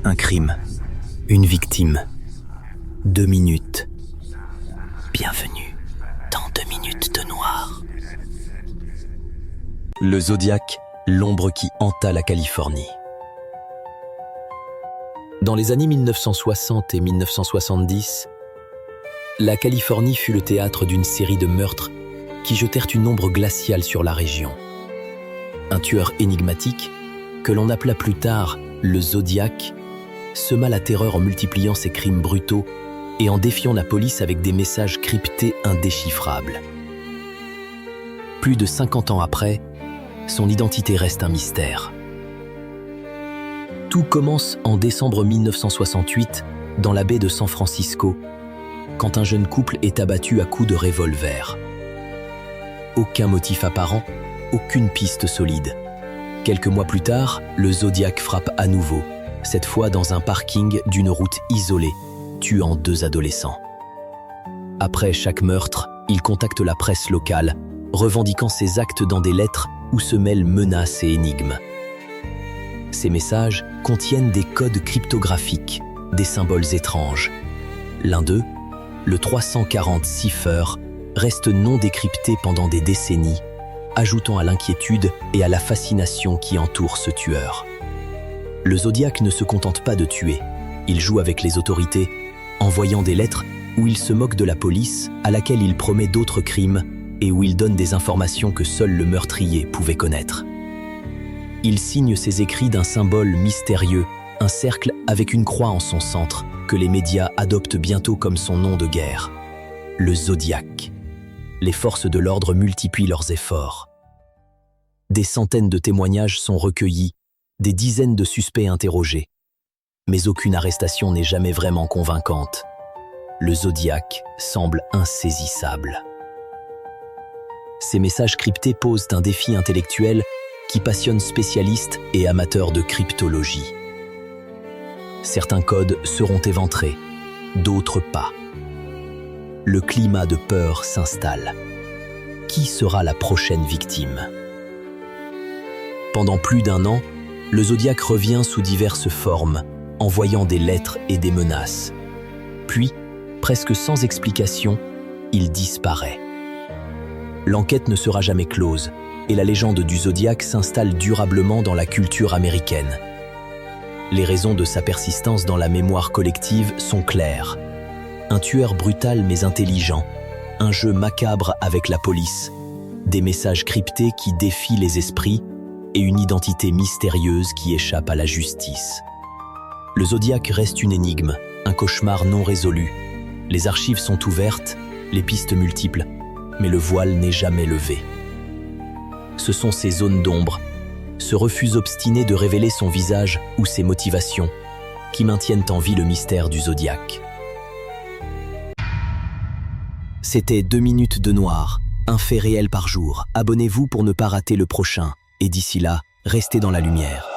Un crime, une victime, 2 minutes. Bienvenue dans 2 minutes de noir. Le Zodiac, l'ombre qui hanta la Californie. Dans les années 1960 et 1970, la Californie fut le théâtre d'une série de meurtres qui jetèrent une ombre glaciale sur la région. Un tueur énigmatique, que l'on appela plus tard le Zodiac, sema la terreur en multipliant ses crimes brutaux et en défiant la police avec des messages cryptés indéchiffrables. Plus de 50 ans après, son identité reste un mystère. Tout commence en décembre 1968 dans la baie de San Francisco, quand un jeune couple est abattu à coups de revolver. Aucun motif apparent, aucune piste solide. Quelques mois plus tard, le Zodiac frappe à nouveau, cette fois dans un parking d'une route isolée, tuant 2 adolescents. Après chaque meurtre, il contacte la presse locale, revendiquant ses actes dans des lettres où se mêlent menaces et énigmes. Ces messages contiennent des codes cryptographiques, des symboles étranges. L'un d'eux, le 340 cipher, reste non décrypté pendant des décennies, ajoutant à l'inquiétude et à la fascination qui entoure ce tueur. Le Zodiac ne se contente pas de tuer, il joue avec les autorités, envoyant des lettres où il se moque de la police, à laquelle il promet d'autres crimes et où il donne des informations que seul le meurtrier pouvait connaître. Il signe ses écrits d'un symbole mystérieux, un cercle avec une croix en son centre, que les médias adoptent bientôt comme son nom de guerre, le Zodiac. Les forces de l'ordre multiplient leurs efforts. Des centaines de témoignages sont recueillis, des dizaines de suspects interrogés. Mais aucune arrestation n'est jamais vraiment convaincante. Le Zodiac semble insaisissable. Ces messages cryptés posent un défi intellectuel qui passionne spécialistes et amateurs de cryptologie. Certains codes seront éventrés, d'autres pas. Le climat de peur s'installe. Qui sera la prochaine victime? Pendant plus d'1 an, le Zodiac revient sous diverses formes, envoyant des lettres et des menaces. Puis, presque sans explication, il disparaît. L'enquête ne sera jamais close, et la légende du Zodiac s'installe durablement dans la culture américaine. Les raisons de sa persistance dans la mémoire collective sont claires. Un tueur brutal mais intelligent, un jeu macabre avec la police, des messages cryptés qui défient les esprits et une identité mystérieuse qui échappe à la justice. Le Zodiac reste une énigme, un cauchemar non résolu. Les archives sont ouvertes, les pistes multiples, mais le voile n'est jamais levé. Ce sont ces zones d'ombre, ce refus obstiné de révéler son visage ou ses motivations, qui maintiennent en vie le mystère du Zodiac. C'était 2 minutes de noir, un fait réel par jour. Abonnez-vous pour ne pas rater le prochain. Et d'ici là, restez dans la lumière.